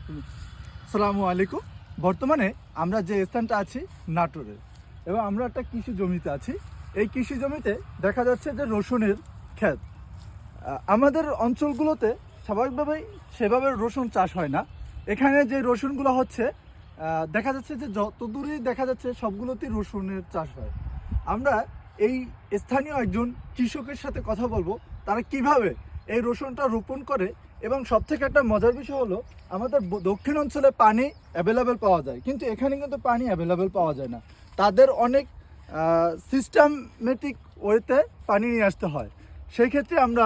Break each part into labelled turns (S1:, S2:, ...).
S1: আসসালামু আলাইকুম। বর্তমানে আমরা যে স্থানটা আছি নাটোরে এবং আমরা একটা কৃষি জমিতে আছি। এই কৃষি জমিতে দেখা যাচ্ছে যে রসুনের ক্ষেত। আমাদের অঞ্চলগুলোতে স্বাভাবিকভাবেই সেভাবে রসুন চাষ হয় না। এখানে যে রসুনগুলো হচ্ছে দেখা যাচ্ছে যে যত দূরেই দেখা যাচ্ছে সবগুলোতেই রসুনের চাষ হয়। আমরা এই স্থানীয় একজন কৃষকের সাথে কথা বলবো তারা কিভাবে এই রসুনটা রোপণ করে, এবং সবথেকে একটা মজার বিষয় হলো আমাদের দক্ষিণ অঞ্চলে পানি অ্যাভেলেবেল পাওয়া যায়, কিন্তু এখানে কিন্তু পানি অ্যাভেলেবেল পাওয়া যায় না। তাদের অনেক সিস্টেমেটিক ওয়েতে পানি নিয়ে আসতে হয়। সেই ক্ষেত্রে আমরা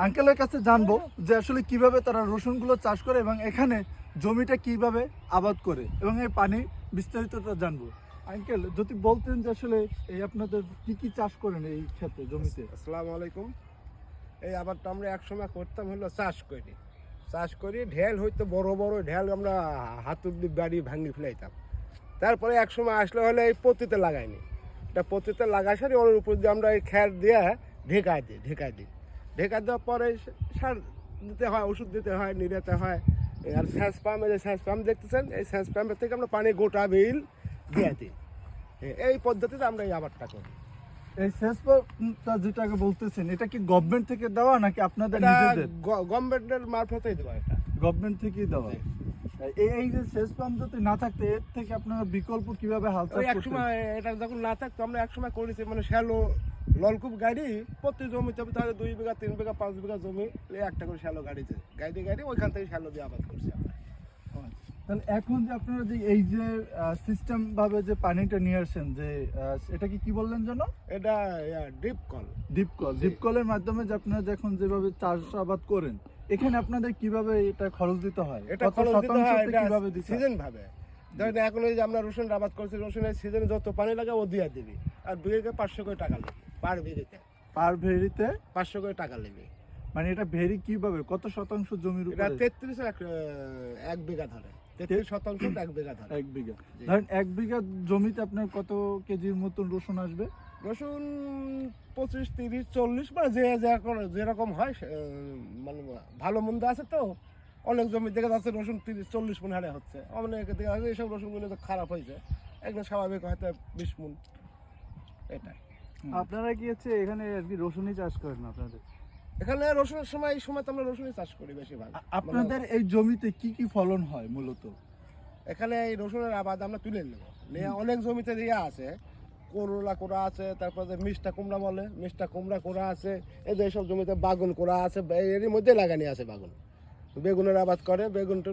S1: আঙ্কেলের কাছে জানবো যে আসলে কিভাবে তারা রসুনগুলো চাষ করে এবং এখানে জমিটা কিভাবে আবাদ করে এবং এই পানির বিস্তারিতটা জানবো। আঙ্কেল, যদি বলতেন যে আসলে এই আপনাদের কি কি চাষ করেন এই ক্ষেত্রে জমিতে।
S2: আসসালামু আলাইকুম। এই আবারটা আমরা একসময় করতাম হলো চাষ করি ঢেল হইতো বড় বড় ঢেল আমরা হাতুর দিয়ে বাড়ি ভাঙি ফেলাইতাম। তারপরে একসময় আসলে হলে এই পতিতে লাগাইনি, এটা পতিতে লাগাই সারি ওর উপর দিয়ে আমরা এই খ্যার দিয়ে ঢেকাই দেওয়ার পরে সার দিতে হয়, ওষুধ দিতে হয়, নিড়াতে হয়। আর স্যাঁচ পাম্প দেখতেছেন, এই স্যাঁচ পাম্পের থেকে আমরা পানি গোটা বিল দিয়ে দিই। এই পদ্ধতিতে আমরা এই আবারটা করি।
S1: এই সেচ পাম্পটা যেটাকে বলতেছেন, এটা কি গভর্নমেন্ট থেকে দেওয়া নাকি আপনাদের নিজেদের?
S2: গভর্নমেন্টের মারফতেই দেওয়া, এটা
S1: গভর্নমেন্ট থেকেই দেওয়া। এই যে সেচ পাম্প যদি না থাকতে এর থেকে আপনারা বিকল্প কিভাবে হাল চাষ করতেন?
S2: একসময় এটা যখন না থাকতো আমরা একসময় করেছি, মানে শ্যালো নলকূপ গাড়ি প্রতি জমিতে তাহলে 2 বিঘা 3 বিঘা 5 বিঘা জমি একটা করে শ্যালো গাড়ি ওইখান থেকে শ্যালো দিয়ে আবাদ করছি আমরা।
S1: তাহলে এখন যে আপনারা যে এই যে সিস্টেম ভাবে যে পানিটা নিয়ে আসেন, যে এটাকে কি বললেন যেন?
S2: এটা ডিপ
S1: কলের মাধ্যমে যে আপনারা যখন যেভাবে চাষাবাদ করেন, এখানে আপনাদের কিভাবে এটা খরচ দিতে হয়?
S2: এটা খরচ দিতে হয়
S1: কিভাবে
S2: সিজন ভাবে। ধরেন এখন এই যে আমরা রসুন আবাদ করছি, রসুনের সিজনে যত পানি লাগে ও দিয়ে দিবি, আর বিঘাকে 500 করে টাকা লাগবে
S1: পার ভেরিতে
S2: 500 করে টাকা লাগবে।
S1: মানে এটা ভেরি কিভাবে কত শতাংশ জমির উপরে?
S2: এটা 33 এক বিঘা ধরে, 33% 1 বিঘা ধরে।
S1: 1 বিঘা ধরেন 1 বিঘা জমিতে আপনার কত কেজির মতন রসুন আসবে?
S2: রসুন 25, 30, 40 মানে যেরকম হয়, মানে ভালো মন্দ আছে তো। অনেক জমি দেখা যাচ্ছে রসুন 30-40 মন হারে হচ্ছে, অনেক দেখা যাচ্ছে এইসব রসুনগুলো তো খারাপ হয়েছে, একদম স্বাভাবিক হয়তো 20 মন। এটাই।
S3: আপনারা কি হচ্ছে এখানে আর কি রসুনই চাষ করেন আপনাদের?
S2: এখানে রসুনের সময় এই সময় তো আমরা রসুনই চাষ করি বেশিরভাগ।
S1: আপনাদের এই জমিতে কি কি ফলন হয় মূলত?
S2: এখানে এই রসুনের আবাদ আমরা তুলে নেব, অনেক জমিতে দিয়ে আছে, করলা করা আছে, তারপরে মিষ্টা কুমড়া করা আছে, এই যে এইসব জমিতে বাগুন করা আছে, এরই মধ্যে লাগানি আছে বাগুন, বেগুনের আবাদ করে, বেগুনটা